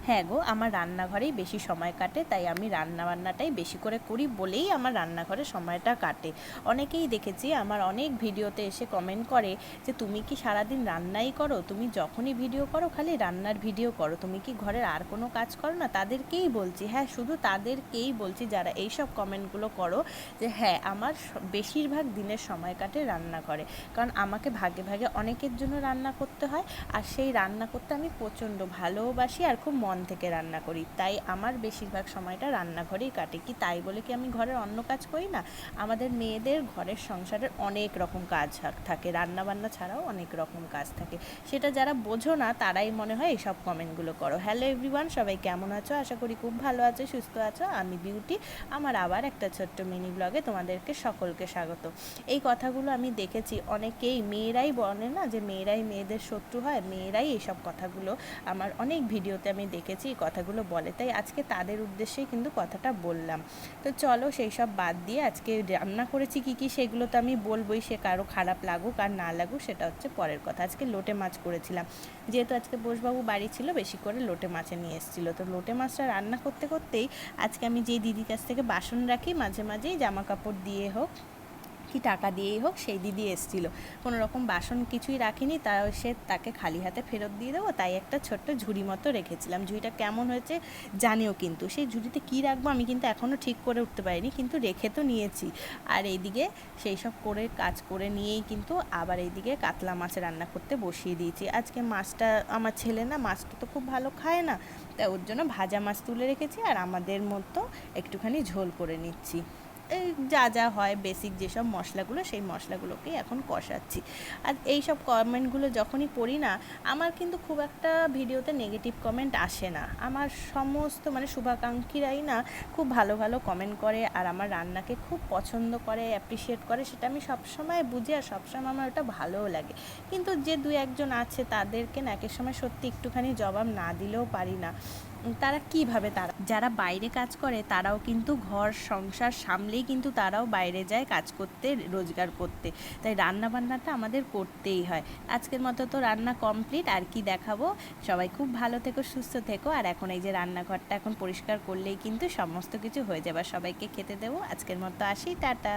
হ্যাঁ গো, আমার রান্নাঘরেই বেশি সময় কাটে, তাই আমি রান্নাবান্নাটাই বেশি করে করি বলেই আমার রান্নাঘরে সময়টা কাটে। অনেকেই দেখেছি আমার অনেক ভিডিওতে এসে কমেন্ট করে যে তুমি কি সারাদিন রান্নাই করো, তুমি যখনই ভিডিও করো খালি রান্নার ভিডিও করো, তুমি কি ঘরের আর কোনো কাজ করো না? তাদেরকেই বলছি, হ্যাঁ শুধু তাদেরকেই বলছি যারা এইসব কমেন্টগুলো করো, যে হ্যাঁ আমার বেশিরভাগ দিনের সময় কাটে রান্নাঘরে। কারণ আমাকে ভাগে ভাগে অনেকের জন্য রান্না করতে হয়, আর সেই রান্না করতে আমি প্রচণ্ড ভালোবাসি আর খুব মন থেকে রান্না করি, তাই আমার বেশিরভাগ সময়টা রান্নাঘরেই কাটে। কি তাই বলে কি আমি ঘরের অন্য কাজ করি না? আমাদের মেয়েদের ঘরের সংসারের অনেক রকম কাজ থাকে, রান্নাবান্না ছাড়াও অনেক রকম কাজ থাকে। সেটা যারা বোঝো না তারাই মনে হয় এইসব কমেন্টগুলো করো। হ্যালো এভরিওয়ান, সবাই কেমন আছো? আশা করি খুব ভালো আছো, সুস্থ আছো। আমি বিউটি, আমার আবার একটা ছোট্ট মিনি ব্লগে তোমাদেরকে সকলকে স্বাগত। এই কথাগুলো আমি দেখেছি অনেকেই, মেয়েরাই বলে না যে মেয়েরাই মেয়েদের শত্রু হয়, মেয়েরাই এইসব কথাগুলো আমার অনেক ভিডিওতে আমি দেখেছি এই কথাগুলো বলে, তাই আজকে তাদের উদ্দেশ্যেই কিন্তু কথাটা বললাম। তো চলো সেই সব বাদ দিয়ে আজকে রান্না করেছি কী কী সেগুলো তো আমি বলবোই, সে কারো খারাপ লাগুক আর না লাগুক সেটা হচ্ছে পরের কথা। আজকে লোটে মাছ করেছিলাম, যেহেতু আজকে বোসবাবু বাড়ি ছিল, বেশি করে লোটে মাছে নিয়ে এসেছিলো। তো লোটে মাছটা রান্না করতে করতেই আজকে আমি যেই দিদির কাছ থেকে বাসন রাখি মাঝে মাঝেই, জামা কাপড় দিয়ে হোক কি টাকা দিয়েই হোক, সেই দিদি এসেছিলো। কোনো রকম বাসন কিছুই রাখিনি, তা সে তাকে খালি হাতে ফেরত দিয়ে দেবো, তাই একটা ছোট্ট ঝুড়ি মতো রেখেছিলাম। ঝুড়িটা কেমন হয়েছে জানিও, কিন্তু সেই ঝুড়িতে কী রাখবো আমি কিন্তু এখনও ঠিক করে উঠতে পারিনি, কিন্তু রেখে তো নিয়েছি। আর এইদিকে সেই সব করে কাজ করে নিয়েই কিন্তু আবার এইদিকে কাতলা মাছ রান্না করতে বসিয়ে দিয়েছি। আজকে মাছটা আমার ছেলে না মাছটা তো খুব ভালো খায় না, তাই ওর জন্য ভাজা মাছ তুলে রেখেছি, আর আমাদের মতো একটুখানি ঝোল করে নিচ্ছি। এই যা যা হয় বেসিক যেসব মশলাগুলো, সেই মশলাগুলোকেই এখন কষাচ্ছি। আর এই সব কমেন্টগুলো যখনই পড়ি না, আমার কিন্তু খুব একটা ভিডিওতে নেগেটিভ কমেন্ট আসে না। আমার সমস্ত মানে শুভাকাঙ্ক্ষীরাই না খুব ভালো ভালো কমেন্ট করে, আর আমার রান্নাকে খুব পছন্দ করে, অ্যাপ্রিসিয়েট করে, সেটা আমি সবসময় বুঝি, আর সবসময় আমার ওটা ভালোও লাগে। কিন্তু যে দু একজন আছে তাদেরকে না একের সময় সত্যি একটুখানি জবাব না দিলেও পারি না। তারা কীভাবে, তারা যারা বাইরে কাজ করে তারাও কিন্তু ঘর সংসার সামলেই কিন্তু তারাও বাইরে যায় কাজ করতে, রোজগার করতে, তাই রান্না বান্নাটা আমাদের করতেই হয়। আজকের মতো তো রান্না কমপ্লিট, আর কি দেখাবো। সবাই খুব ভালো থেকো, সুস্থ থেকো। আর এখন এই যে রান্নাঘরটা এখন পরিষ্কার করলেই কিন্তু সমস্ত কিছু হয়ে যাবে, সবাইকে খেতে দেবো। আজকের মতো আসি, টাটা।